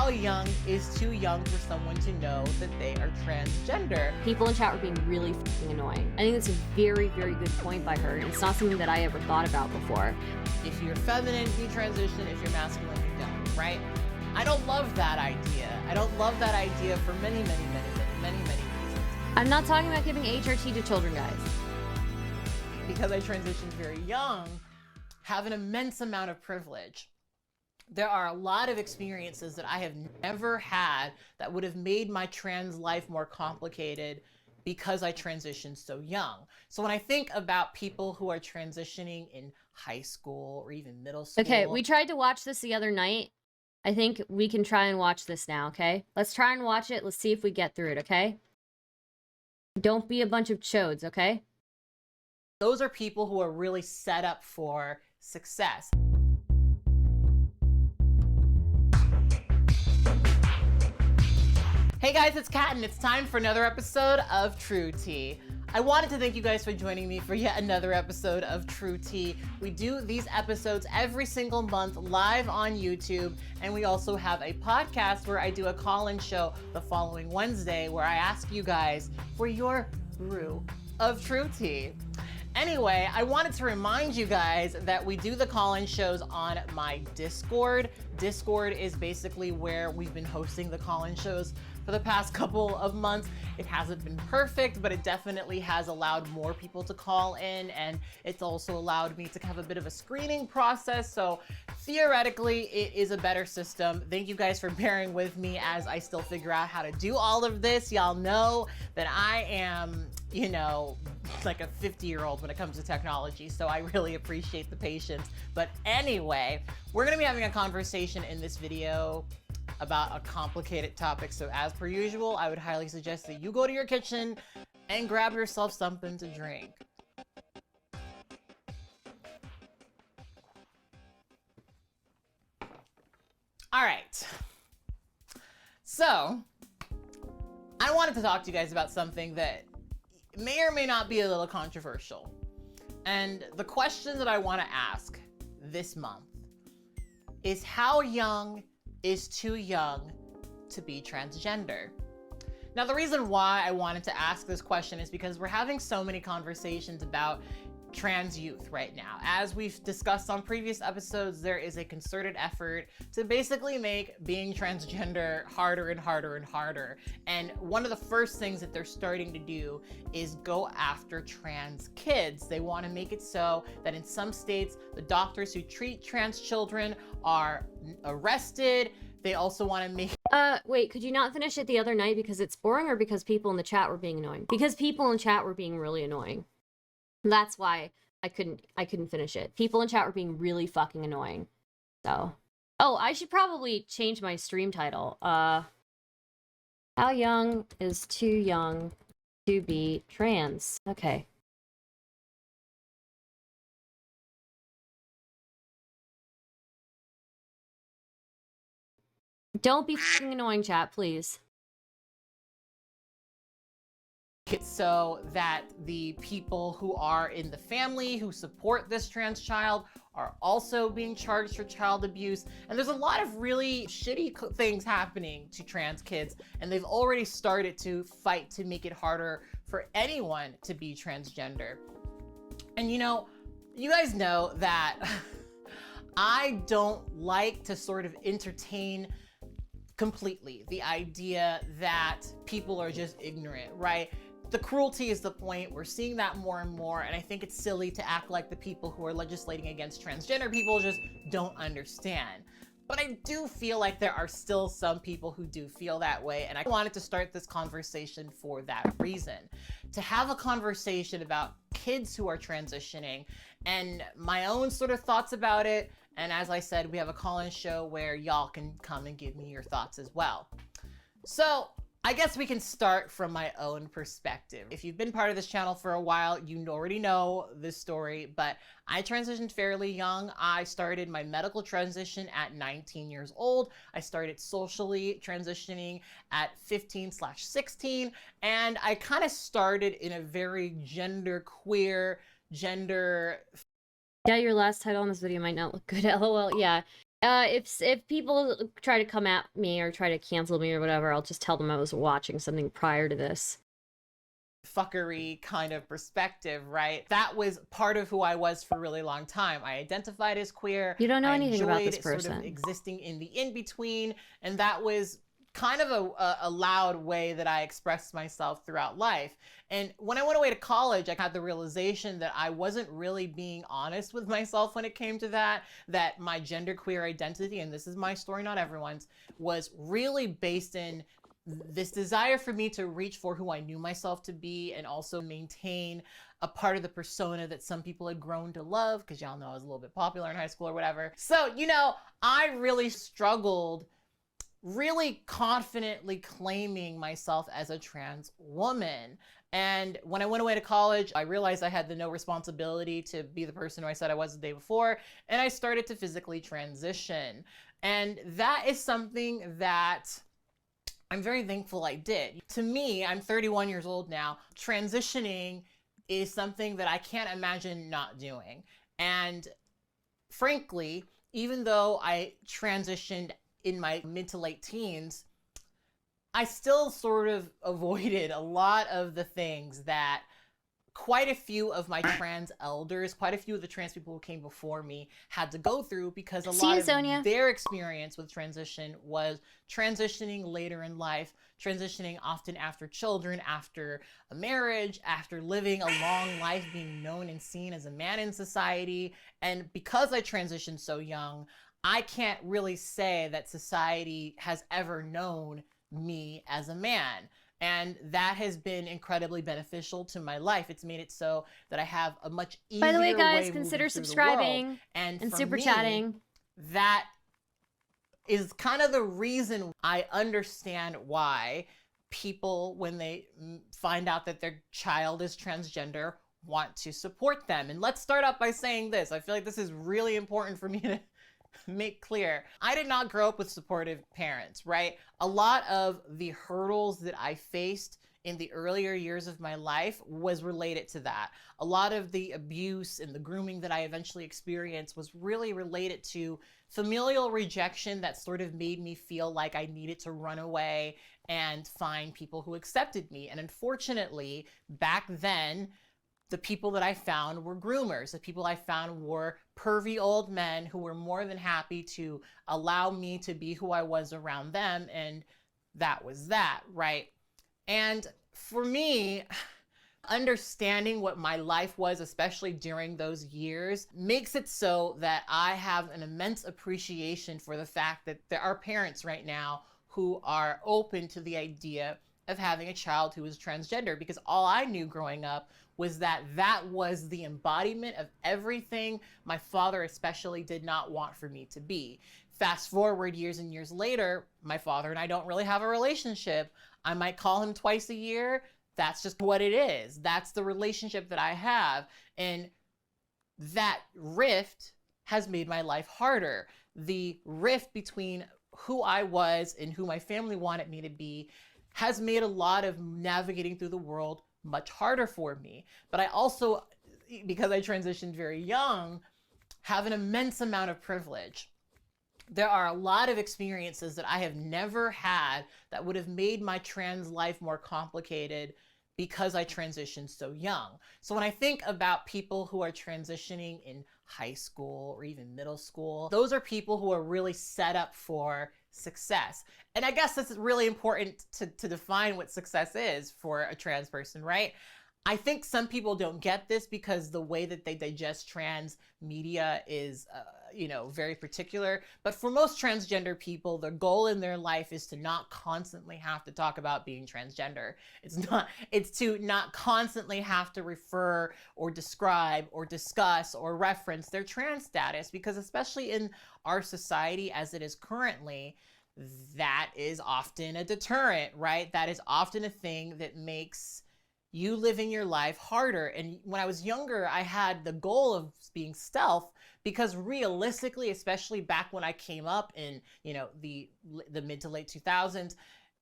how young is too young for someone to know that they are transgender? People in chat were being really fucking annoying. I think that's a very, very good point by her, and it's not something that I ever thought about before. If you're feminine, you transition. If you're masculine, you don't, right? I don't love that idea. I don't love that idea for many reasons. I'm not talking about giving HRT to children, guys. Because I transitioned very young, have an immense amount of privilege. There are a lot of experiences that I have never had that would have made my trans life more complicated because I transitioned so young. So when I think about people who are transitioning in high school or even middle school. Okay, we tried to watch this the other night. I think we can try and watch this now, okay? Let's try and watch it. Let's see if we get through it, okay? Don't be a bunch of chodes, okay? Those are people who are really set up for success. Hey guys, it's Kat, and it's time for another episode of True Tea. I wanted to thank you guys for joining me for yet another episode of True Tea. We do these episodes every single month live on YouTube, and we also have a podcast where I do a call-in show the following Wednesday where I ask you guys for your brew of True Tea. Anyway, I wanted to remind you guys that we do the call-in shows on my Discord. Discord is basically where we've been hosting the call-in shows for the past couple of months. It hasn't been perfect, but it definitely has allowed more people to call in, and it's also allowed me to have a bit of a screening process. So theoretically, it is a better system. Thank you guys for bearing with me as I still figure out how to do all of this. Y'all know that I am, you know, like a 50-year-old when it comes to technology, so I really appreciate the patience. But anyway, we're gonna be having a conversation in this video about a complicated topic. So as per usual, I would highly suggest that you go to your kitchen and grab yourself something to drink. All right. So I wanted to talk to you guys about something that may or may not be a little controversial. And the question that I want to ask this month is, how young is too young to be transgender? Now, the reason why I wanted to ask this question is because we're having so many conversations about trans youth right now. As we've discussed on previous episodes, there is a concerted effort to basically make being transgender harder and harder and harder. And one of the first things that they're starting to do is go after trans kids. They want to make it so that in some states, the doctors who treat trans children are arrested. They also want to make... Wait, could you not finish it the other night because it's boring, or because people in the chat were being annoying? Because people in chat were being really annoying. That's why I couldn't finish it. People in chat were being really fucking annoying. So, oh, I should probably change my stream title. How young is too young to be trans? Okay. Don't be fucking annoying, chat, please. It so that the people who are in the family who support this trans child are also being charged for child abuse. And there's a lot of really shitty things happening to trans kids, and they've already started to fight to make it harder for anyone to be transgender. And you know, you guys know that I don't like to sort of entertain completely the idea that people are just ignorant, right? The cruelty is the point. We're seeing that more and more, and I think it's silly to act like the people who are legislating against transgender people just don't understand. But I do feel like there are still some people who do feel that way, and I wanted to start this conversation for that reason. To have a conversation about kids who are transitioning and my own sort of thoughts about it. And as I said, we have a call-in show where y'all can come and give me your thoughts as well. So I guess we can start from my own perspective. If you've been part of this channel for a while, you already know this story, but I transitioned fairly young. I started my medical transition at 19 years old. I started socially transitioning at 15/16, and I kind of started in a very gender-queer, Yeah, your last title on this video might not look good. LOL. Yeah. If people try to come at me or try to cancel me or whatever, I'll just tell them I was watching something prior to this. Fuckery kind of perspective, right? That was part of who I was for a really long time. I identified as queer. You don't know I anything about this enjoyed person. sort of existing in the in-between, and that was kind of a loud way that I expressed myself throughout life. And when I went away to college, I had the realization that I wasn't really being honest with myself when it came to that my genderqueer identity, and this is my story, not everyone's, was really based in this desire for me to reach for who I knew myself to be and also maintain a part of the persona that some people had grown to love, because y'all know I was a little bit popular in high school or whatever. So, I really struggled really confidently claiming myself as a trans woman. And when I went away to college, I realized I had no responsibility to be the person who I said I was the day before, and I started to physically transition. And that is something that I'm very thankful I did. To me, I'm 31 years old now. Transitioning is something that I can't imagine not doing. And frankly, even though I transitioned in my mid to late teens, I still sort of avoided a lot of the things that quite a few of my trans elders, quite a few of the trans people who came before me had to go through, because a lot of their experience with transition was transitioning later in life, transitioning often after children, after a marriage, after living a long life being known and seen as a man in society. And because I transitioned so young, I can't really say that society has ever known me as a man. And that has been incredibly beneficial to my life. It's made it so that I have a much easier way. By the way, guys, consider subscribing and super chatting. That is kind of the reason I understand why people, when they find out that their child is transgender, want to support them. And let's start off by saying this. I feel like this is really important for me to make clear. I did not grow up with supportive parents, right? A lot of the hurdles that I faced in the earlier years of my life was related to that. A lot of the abuse and the grooming that I eventually experienced was really related to familial rejection that sort of made me feel like I needed to run away and find people who accepted me. And unfortunately, back then, the people that I found were groomers. The people I found were pervy old men who were more than happy to allow me to be who I was around them. And that was that, right? And for me, understanding what my life was, especially during those years, makes it so that I have an immense appreciation for the fact that there are parents right now who are open to the idea of having a child who is transgender, because all I knew growing up was that that was the embodiment of everything my father especially did not want for me to be. Fast forward years and years later, my father and I don't really have a relationship. I might call him twice a year. That's just what it is. That's the relationship that I have. And that rift has made my life harder. The rift between who I was and who my family wanted me to be has made a lot of navigating through the world much harder for me. But I also, because I transitioned very young, have an immense amount of privilege. There are a lot of experiences that I have never had that would have made my trans life more complicated because I transitioned so young. So when I think about people who are transitioning in high school or even middle school, those are people who are really set up for success. And I guess it's really important to define what success is for a trans person, right? I think some people don't get this because the way that they digest trans media is, very particular. But for most transgender people, their goal in their life is to not constantly have to talk about being transgender. It's to not constantly have to refer or describe or discuss or reference their trans status, because especially in our society as it is currently, that is often a deterrent, right? That is often a thing that makes you living your life harder. And when I was younger, I had the goal of being stealth, because realistically, especially back when I came up in, the mid to late 2000s,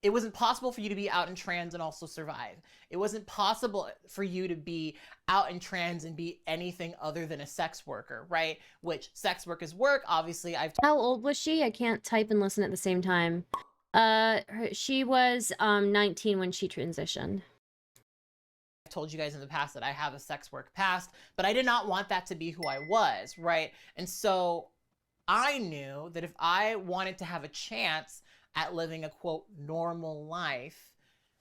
it wasn't possible for you to be out and trans and also survive. It wasn't possible for you to be out and trans and be anything other than a sex worker, right? Which sex work is work. Obviously, How old was she? I can't type and listen at the same time. She was 19 when she transitioned. told you guys in the past that I have a sex work past, but I did not want that to be who I was, right? And so I knew that if I wanted to have a chance at living a quote normal life,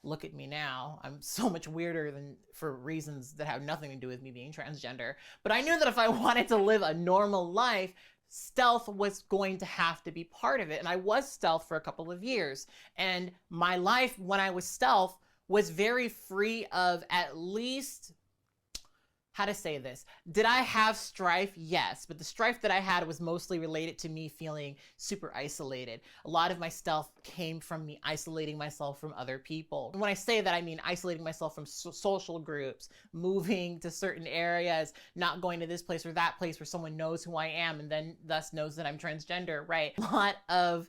look at me now, I'm so much weirder than for reasons that have nothing to do with me being transgender. But I knew that if I wanted to live a normal life, stealth was going to have to be part of it. And I was stealth for a couple of years. And my life when I was stealth was very free of, at least, how to say this? Did I have strife? Yes, but the strife that I had was mostly related to me feeling super isolated. A lot of my stealth came from me isolating myself from other people. And when I say that, I mean isolating myself from social groups, moving to certain areas, not going to this place or that place where someone knows who I am and then thus knows that I'm transgender, right? A lot of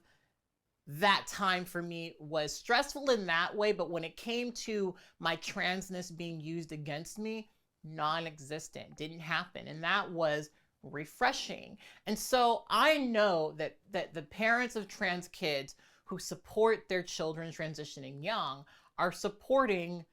that time for me was stressful in that way, but when it came to my transness being used against me, non-existent, didn't happen. And that was refreshing. And so I know that the parents of trans kids who support their children transitioning young are supporting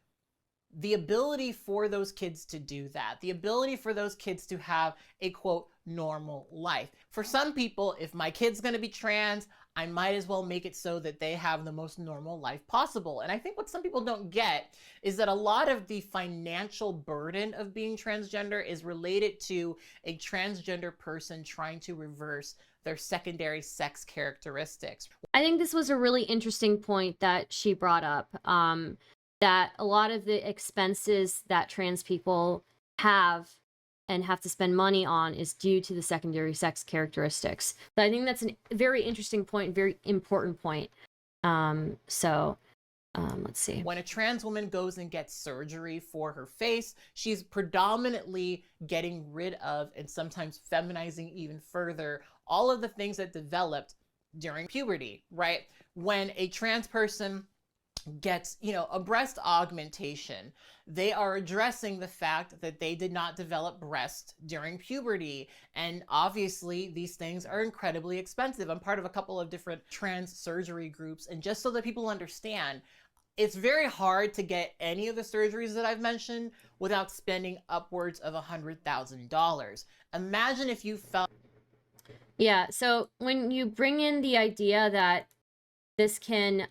the ability for those kids to do that, the ability for those kids to have a quote normal life. For some people, if my kid's going to be trans, I might as well make it so that they have the most normal life possible. And I think what some people don't get is that a lot of the financial burden of being transgender is related to a transgender person trying to reverse their secondary sex characteristics. I think this was a really interesting point that she brought up, that a lot of the expenses that trans people have and have to spend money on is due to the secondary sex characteristics. So I think that's a very interesting point, very important point. Let's see. When a trans woman goes and gets surgery for her face, she's predominantly getting rid of and sometimes feminizing even further all of the things that developed during puberty, right? When a trans person gets, a breast augmentation, they are addressing the fact that they did not develop breast during puberty. And obviously these things are incredibly expensive. I'm part of a couple of different trans surgery groups. And just so that people understand, it's very hard to get any of the surgeries that I've mentioned without spending upwards of $100,000. Imagine if you felt. Yeah. So when you bring in the idea that this can,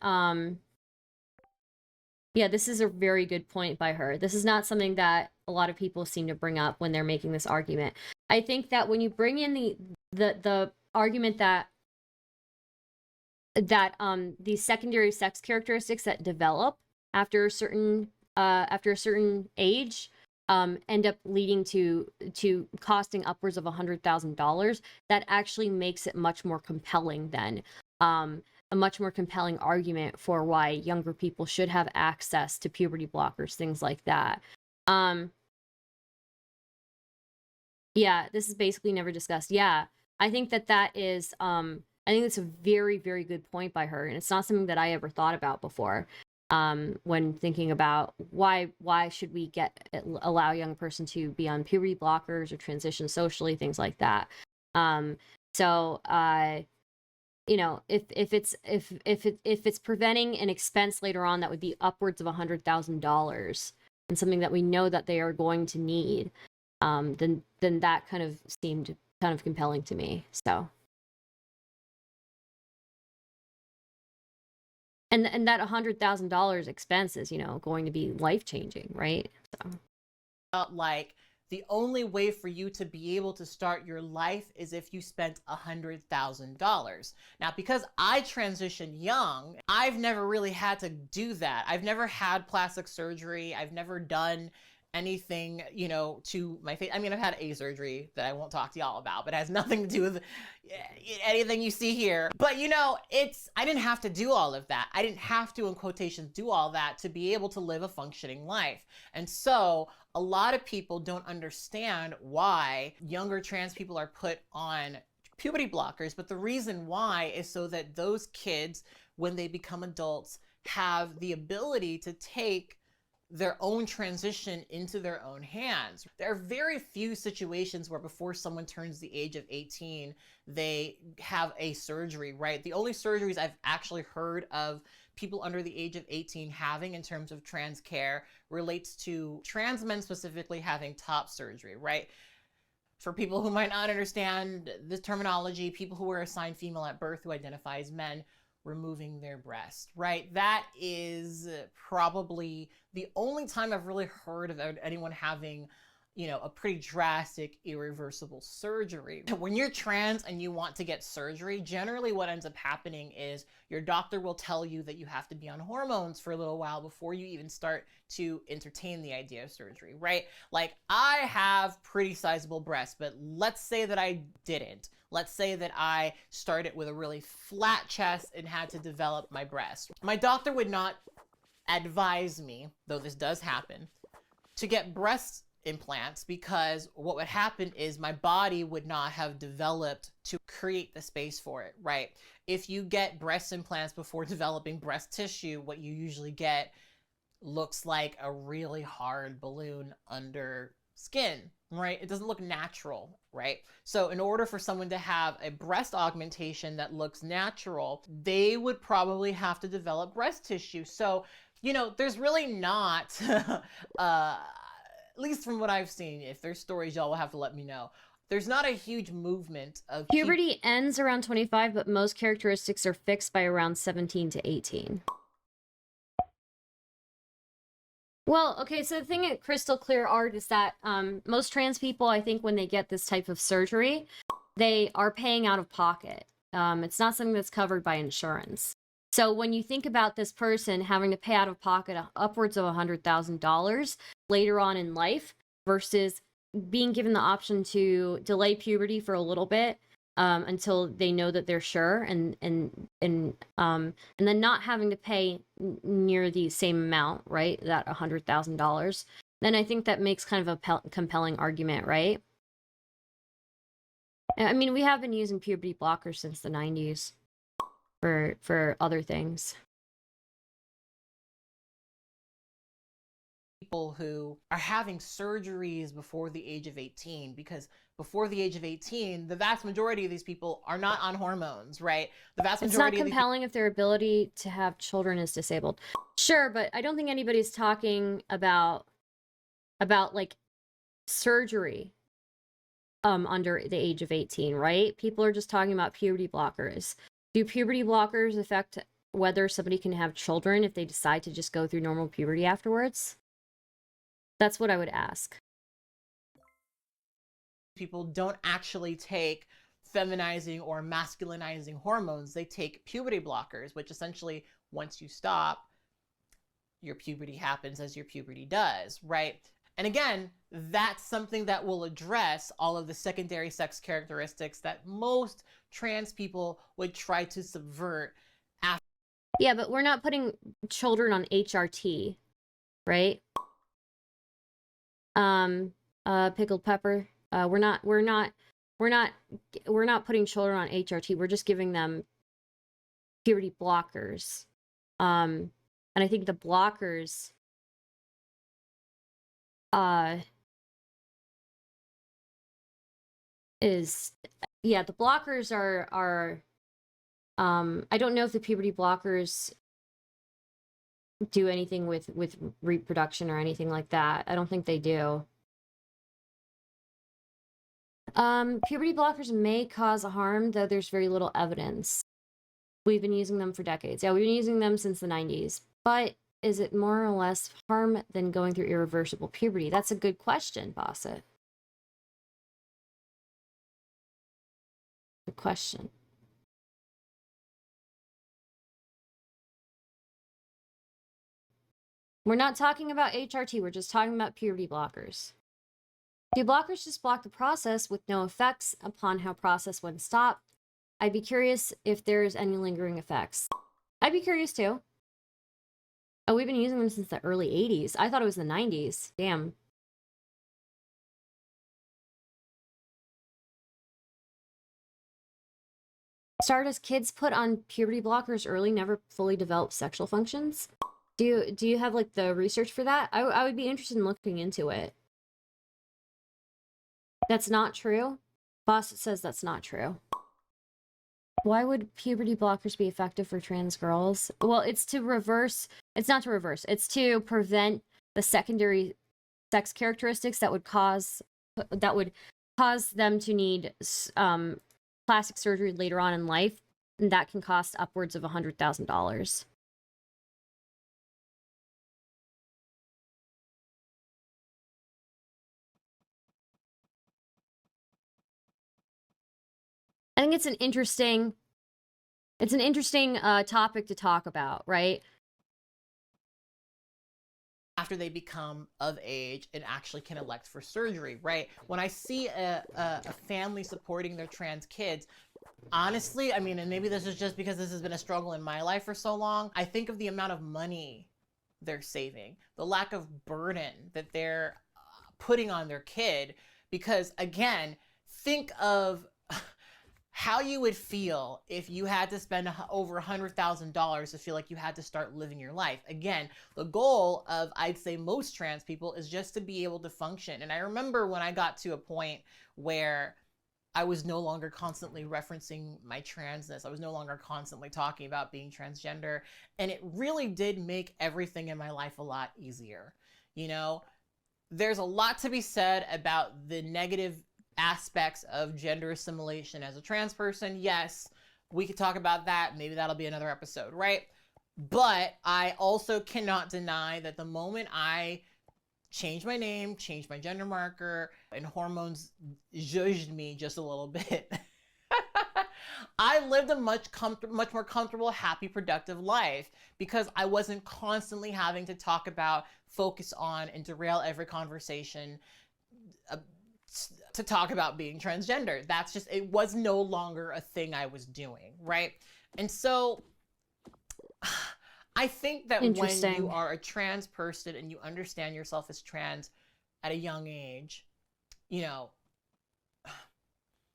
yeah, this is a very good point by her. This is not something that a lot of people seem to bring up when they're making this argument. I think that when you bring in the argument that these secondary sex characteristics that develop after a certain age end up leading to costing upwards of $100,000, that actually makes it much more compelling than a much more compelling argument for why younger people should have access to puberty blockers, things like that. Yeah, this is basically never discussed. Yeah, I think that is, I think it's a very, very good point by her. And it's not something that I ever thought about before when thinking about why should we allow a young person to be on puberty blockers or transition socially, things like that. If it's preventing an expense later on that would be upwards of $100,000 and something that we know that they are going to need, then that kind of seemed kind of compelling to me. So, and that $100,000 expense is, going to be life changing, right? So, like, the only way for you to be able to start your life is if you spent $100,000. Now, because I transitioned young, I've never really had to do that. I've never had plastic surgery. I've never done anything, to my face. I mean, I've had a surgery that I won't talk to y'all about, but it has nothing to do with anything you see here. But I didn't have to do all of that. I didn't have to, in quotations, do all that to be able to live a functioning life. And so a lot of people don't understand why younger trans people are put on puberty blockers. But the reason why is so that those kids, when they become adults, have the ability to take their own transition into their own hands. There are very few situations where before someone turns the age of 18, they have a surgery, right? The only surgeries I've actually heard of people under the age of 18 having in terms of trans care relates to trans men specifically having top surgery, right? For people who might not understand the terminology, people who were assigned female at birth who identify as men removing their breast, right? That is probably the only time I've really heard of anyone having, you know, a pretty drastic, irreversible surgery. When you're trans and you want to get surgery, generally what ends up happening is your doctor will tell you that you have to be on hormones for a little while before you even start to entertain the idea of surgery, right? Like, I have pretty sizable breasts, but let's say that I didn't. Let's say that I started with a really flat chest and had to develop my breast. My doctor would not advise me, though this does happen, to get breast implants, because what would happen is my body would not have developed to create the space for it, right? If you get breast implants before developing breast tissue, what you usually get looks like a really hard balloon under skin, right? It doesn't look natural, right? So in order for someone to have a breast augmentation that looks natural, they would probably have to develop breast tissue. So, you know, there's really not, at least from what I've seen, if there's stories, y'all will have to let me know. There's not a huge movement of Puberty ends around 25, but most characteristics are fixed by around 17 to 18. Well, okay, so the thing at Crystal Clear Art is that most trans people, I think, when they get this type of surgery, they are paying out of pocket. It's not something that's covered by insurance. So when you think about this person having to pay out of pocket upwards of $100,000 later on in life versus being given the option to delay puberty for a little bit until they know that they're sure, and then not having to pay near the same amount, right? That $100,000. Then I think that makes kind of a compelling argument, right? I mean, we have been using puberty blockers since the 90s. For other things. People who are having surgeries before the age of 18, because before the age of 18, the vast majority of these people are not on hormones, right? The vast majority It's not compelling if their ability to have children is disabled. Sure, but I don't think anybody's talking about like surgery under the age of 18, right? People are just talking about puberty blockers. Do puberty blockers affect whether somebody can have children if they decide to just go through normal puberty afterwards? That's what I would ask. People don't actually take feminizing or masculinizing hormones. They take puberty blockers, which essentially, once you stop, your puberty happens as your puberty does, right? And again, that's something that will address all of the secondary sex characteristics that most trans people would try to subvert after. Yeah, but we're not putting children on HRT, right? Pickled pepper. We're not putting children on HRT. We're just giving them puberty blockers. And I think the blockers the blockers are I don't know if the puberty blockers do anything with reproduction or anything like that. I don't think they do. Puberty blockers may cause harm, though there's very little evidence. We've been using them for decades. Yeah, we've been using them since the 90s. But is it more or less harm than going through irreversible puberty? That's a good question, Bossett. Good question. We're not talking about HRT, we're just talking about puberty blockers. Do blockers just block the process with no effects upon how process when stopped? I'd be curious if there's any lingering effects. I'd be curious too. Oh, we've been using them since the early 80s. I thought it was the 90s. Damn. Stardust, kids put on puberty blockers early never fully develop sexual functions. Do you have like the research for that? I would be interested in looking into it. That's not true. Boss says that's not true. Why would puberty blockers be effective for trans girls? Well, it's to reverse. It's not to reverse. It's to prevent the secondary sex characteristics that would cause them to need plastic surgery later on in life, and that can cost upwards of $100,000. I think it's an interesting topic to talk about, right? After they become of age and actually can elect for surgery, right? When I see a family supporting their trans kids, honestly, I mean, and maybe this is just because this has been a struggle in my life for so long, I think of the amount of money they're saving, the lack of burden that they're putting on their kid, because again, think of how you would feel if you had to spend over $100,000 to feel like you had to start living your life. Again, the goal of, I'd say, most trans people is just to be able to function. And I remember when I got to a point where I was no longer constantly referencing my transness. I was no longer constantly talking about being transgender. And it really did make everything in my life a lot easier. You know, there's a lot to be said about the negative aspects of gender assimilation as a trans person. Yes, we could talk about that. Maybe that'll be another episode, right? But I also cannot deny that the moment I changed my name, changed my gender marker, and hormones zhuzhed me just a little bit, I lived a much more comfortable, happy, productive life because I wasn't constantly having to talk about, focus on, and derail every conversation to talk about being transgender. That's just, it was no longer a thing I was doing, right? And so I think that when you are a trans person and you understand yourself as trans at a young age, you know,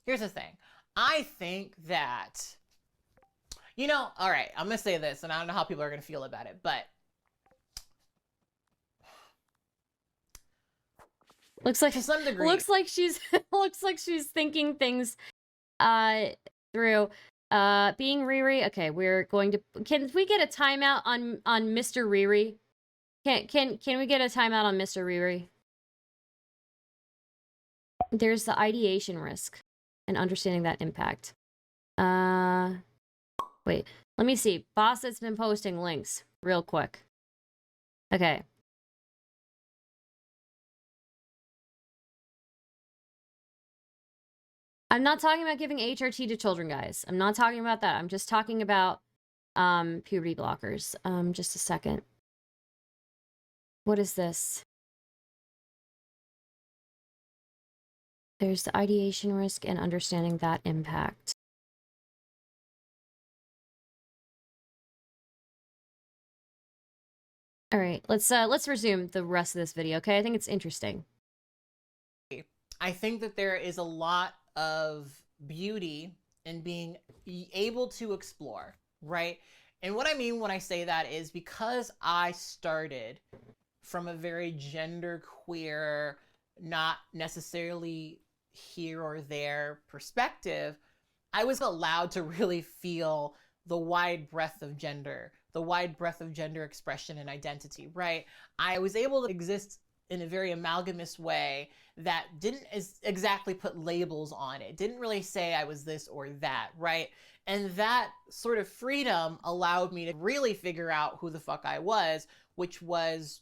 here's the thing. I think that, you know, all right, I'm going to say this and I don't know how people are going to feel about it, but looks like to some degree, looks like she's thinking things through. Being Riri. Okay, we're going to. Can we get a timeout on Mr. Riri? Can we get a timeout on Mr. Riri? There's the ideation risk and understanding that impact. Wait. Let me see. Boss has been posting links real quick. Okay. I'm not talking about giving HRT to children, guys. I'm not talking about that. I'm just talking about puberty blockers. Just a second. What is this? There's the ideation risk and understanding that impact. All right, let's resume the rest of this video, okay? I think it's interesting. I think that there is a lot of beauty in being able to explore, right? And what I mean when I say that is because I started from a very genderqueer, not necessarily here or there perspective, I was allowed to really feel the wide breadth of gender, the wide breadth of gender expression and identity, right? I was able to exist in a very amalgamous way that didn't exactly put labels on it. Didn't really say I was this or that, right? And that sort of freedom allowed me to really figure out who the fuck I was, which was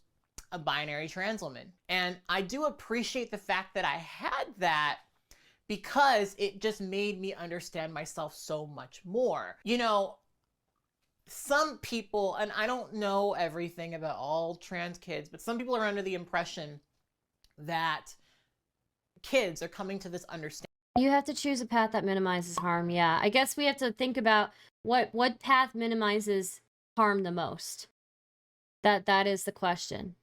a binary trans woman. And I do appreciate the fact that I had that because it just made me understand myself so much more. You know, some people, and I don't know everything about all trans kids, but some people are under the impression that kids are coming to this understanding. You have to choose a path that minimizes harm. Yeah, I guess we have to think about what path minimizes harm the most. That is the question.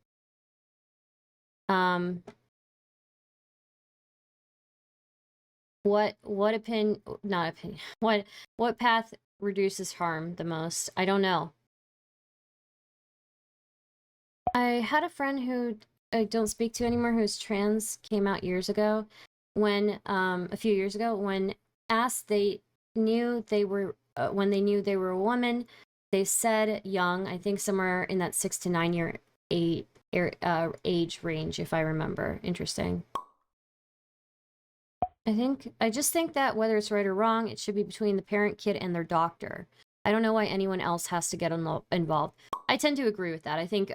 What opinion, not opinion, what path reduces harm the most? I don't know. I had a friend who I don't speak to anymore who's trans, came out years ago, when a few years ago, when asked they knew they were when they knew they were a woman, they said young, I think somewhere in that 6 to 9 year age range, if I remember. Interesting. I just think that whether it's right or wrong, it should be between the parent, kid, and their doctor. I don't know why anyone else has to get involved. I tend to agree with that. I think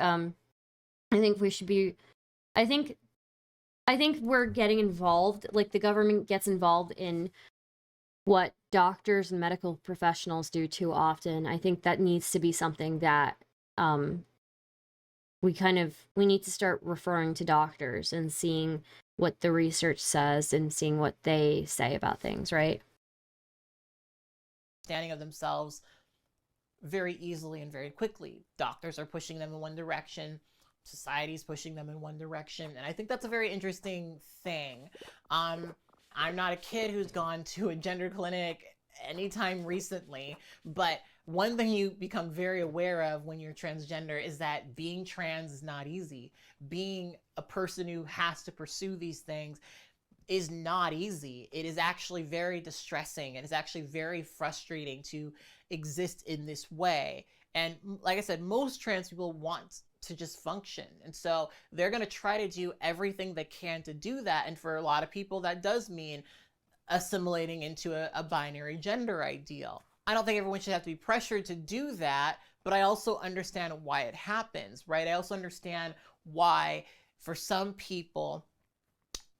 we should be. I think we're getting involved. Like, the government gets involved in what doctors and medical professionals do too often. I think that needs to be something that we need to start referring to doctors and seeing what the research says and seeing what they say about things, right? Standing of themselves very easily and very quickly. Doctors are pushing them in one direction. Society's pushing them in one direction. And I think that's a very interesting thing. I'm not a kid who's gone to a gender clinic anytime recently, but one thing you become very aware of when you're transgender is that being trans is not easy. Being a person who has to pursue these things is not easy. It is actually very distressing. It is actually very frustrating to exist in this way. And like I said, most trans people want to just function. And so they're going to try to do everything they can to do that. And for a lot of people, that does mean assimilating into a binary gender ideal. I don't think everyone should have to be pressured to do that, but I also understand why it happens, right? I also understand why, for some people,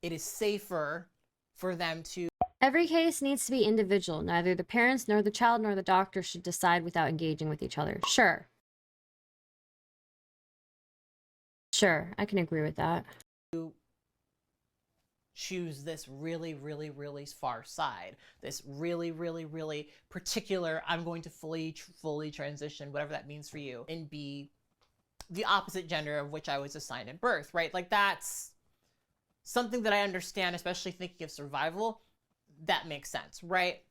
it is safer for them to. Every case needs to be individual. Neither the parents, nor the child, nor the doctor should decide without engaging with each other. Sure. Sure, I can agree with that. Choose this really, really, really far side, this really, really, really particular, I'm going to fully transition, whatever that means for you, and be the opposite gender of which I was assigned at birth, right? Like, that's something that I understand, especially thinking of survival. That makes sense, right?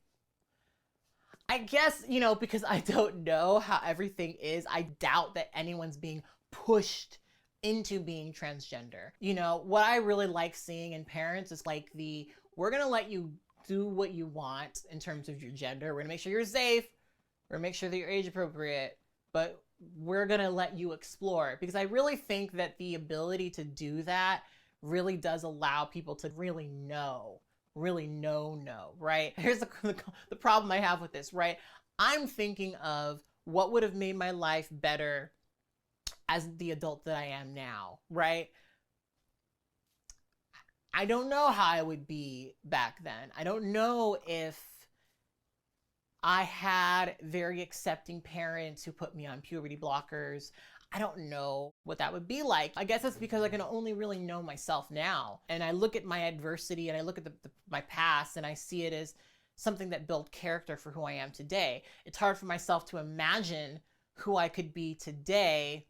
I guess, because I don't know how everything is, I doubt that anyone's being pushed into being transgender. What I really like seeing in parents is like we're gonna let you do what you want in terms of your gender. We're gonna make sure you're safe. We're gonna make sure that you're age appropriate, but we're gonna let you explore. Because I really think that the ability to do that really does allow people to really know, right? Here's the problem I have with this, right? I'm thinking of what would have made my life better as the adult that I am now, right? I don't know how I would be back then. I don't know if I had very accepting parents who put me on puberty blockers. I don't know what that would be like. I guess that's because I can only really know myself now. And I look at my adversity and I look at my past and I see it as something that built character for who I am today. It's hard for myself to imagine who I could be today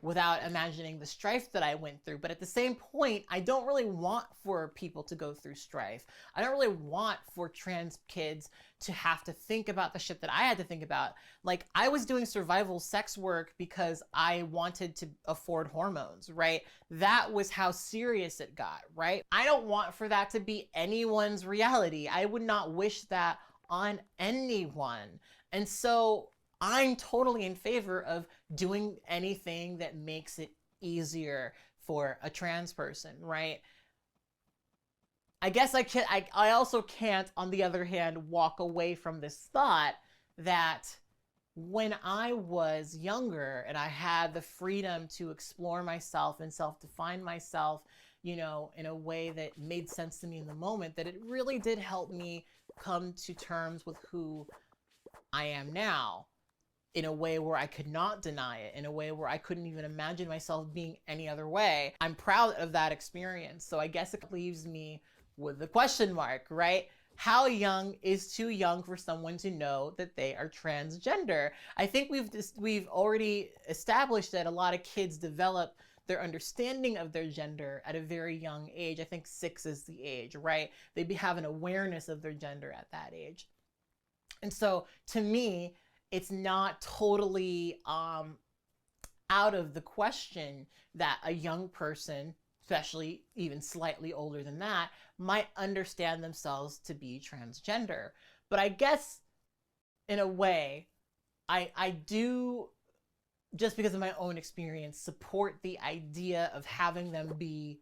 without imagining the strife that I went through. But at the same point, I don't really want for people to go through strife. I don't really want for trans kids to have to think about the shit that I had to think about. Like, I was doing survival sex work because I wanted to afford hormones, right? That was how serious it got, right? I don't want for that to be anyone's reality. I would not wish that on anyone. And so I'm totally in favor of doing anything that makes it easier for a trans person, right? I guess I also can't, on the other hand, walk away from this thought that when I was younger and I had the freedom to explore myself and self-define myself, in a way that made sense to me in the moment, that it really did help me come to terms with who I am now, in a way where I could not deny it, in a way where I couldn't even imagine myself being any other way. I'm proud of that experience. So I guess it leaves me with the question mark, right? How young is too young for someone to know that they are transgender? I think we've already established that a lot of kids develop their understanding of their gender at a very young age. I think 6 is the age, right? They have an awareness of their gender at that age. And so to me, it's not totally out of the question that a young person, especially even slightly older than that, might understand themselves to be transgender. But I guess in a way, I do, just because of my own experience, support the idea of having them be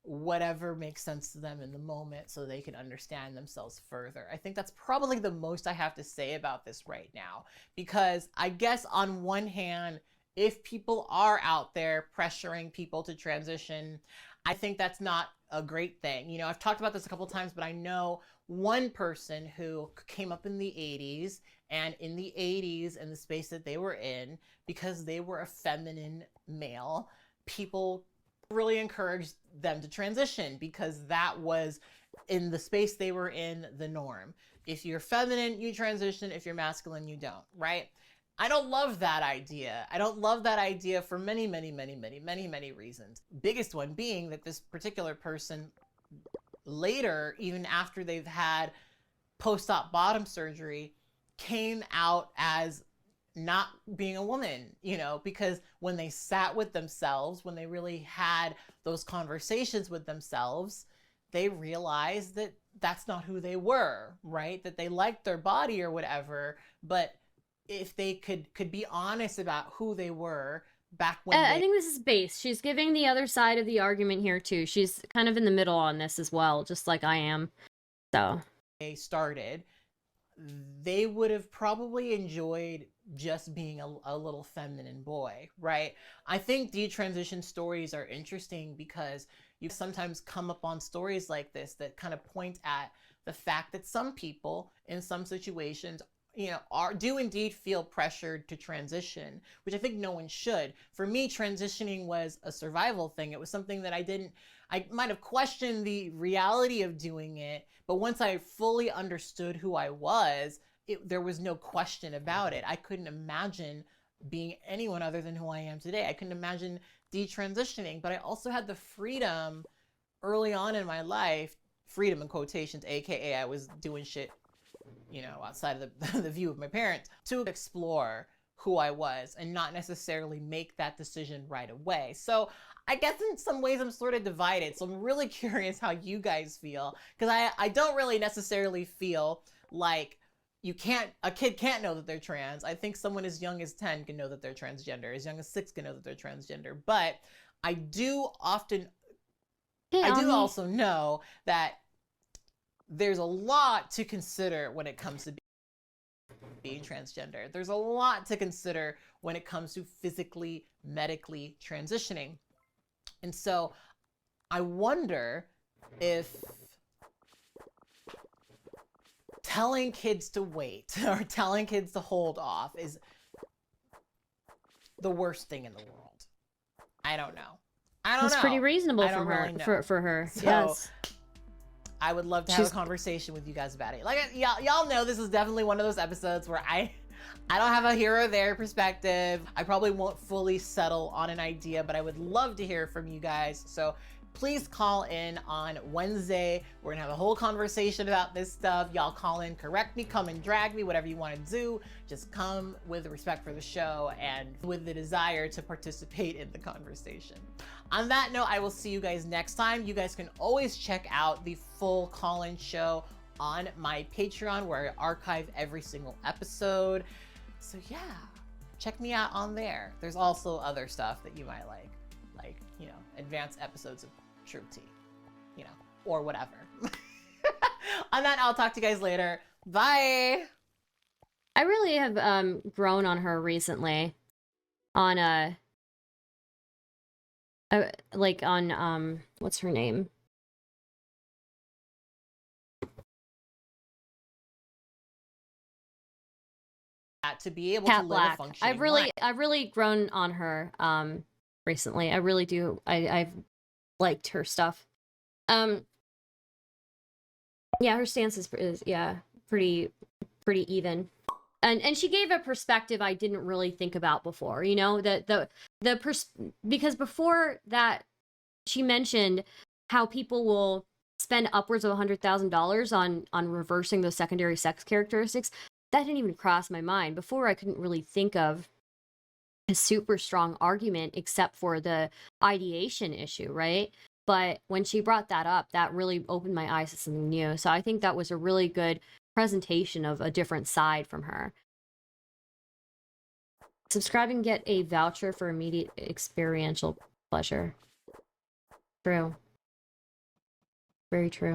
whatever makes sense to them in the moment so they can understand themselves further. I think that's probably the most I have to say about this right now, because I guess on one hand, if people are out there pressuring people to transition, I think that's not a great thing. You know, I've talked about this a couple times, but I know one person who came up in the 80s, and in the 80s, in the space that they were in, because they were a feminine male, people really encouraged them to transition because that was, in the space they were in, the norm. If you're feminine, you transition. If you're masculine, you don't, right? I don't love that idea. I don't love that idea for many, many, many, many, many, many reasons. Biggest one being that this particular person later, even after they've had post-op bottom surgery, came out as not being a woman, you know, because when they sat with themselves, when they really had those conversations with themselves, they realized that that's not who they were, right? That they liked their body or whatever, but if they could be honest about who they were back when I think this is base. She's giving the other side of the argument here too. She's kind of in the middle on this as well, just like I am. So they started, they would have probably enjoyed just being a little feminine boy, right? I think detransition stories are interesting because you sometimes come up on stories like this that kind of point at the fact that some people in some situations, you know, do indeed feel pressured to transition, which I think no one should. For me, transitioning was a survival thing. It was something that I might have questioned the reality of doing it, but once I fully understood who I was, there was no question about it. I couldn't imagine being anyone other than who I am today. I couldn't imagine detransitioning, but I also had the freedom early on in my life, freedom in quotations, AKA I was doing shit, you know, outside of the view of my parents, to explore who I was and not necessarily make that decision right away. So I guess in some ways I'm sort of divided. So I'm really curious how you guys feel, because I don't really necessarily feel like a kid can't know that they're trans. I think someone as young as 10 can know that they're transgender, as young as 6 can know that they're transgender. But I do also know that there's a lot to consider when it comes to being transgender. There's a lot to consider when it comes to physically, medically transitioning. And so I wonder if telling kids to wait or telling kids to hold off is the worst thing in the world. I don't know. That's pretty reasonable from her, really for her. So, yes. I would love to have a conversation with you guys about it. Like, y'all know this is definitely one of those episodes where I don't have a here or there perspective. I probably won't fully settle on an idea, but I would love to hear from you guys. So please call in on Wednesday. We're gonna have a whole conversation about this stuff. Y'all call in, correct me, come and drag me, whatever you want to do. Just come with respect for the show and with the desire to participate in the conversation. On that note, I will see you guys next time. You guys can always check out the full call-in show on my Patreon, where I archive every single episode. So yeah, check me out on there. There's also other stuff that you might like, you know, advanced episodes of True Tea, you know, or whatever. On that, I'll talk to you guys later. Bye. I really have grown on her recently on like on what's her name? To be able Kat to live Blaque. a functioning life. I've really grown on her recently. I really do. I've liked her stuff. Yeah, her stance is yeah, pretty even. And she gave a perspective I didn't really think about before, you know, because before that she mentioned how people will spend upwards of $100,000 on reversing those secondary sex characteristics. That didn't even cross my mind. Before, I couldn't really think of a super strong argument except for the ideation issue, right? But when she brought that up, that really opened my eyes to something new. So I think that was a really good presentation of a different side from her. Subscribe and get a voucher for immediate experiential pleasure. True. Very true.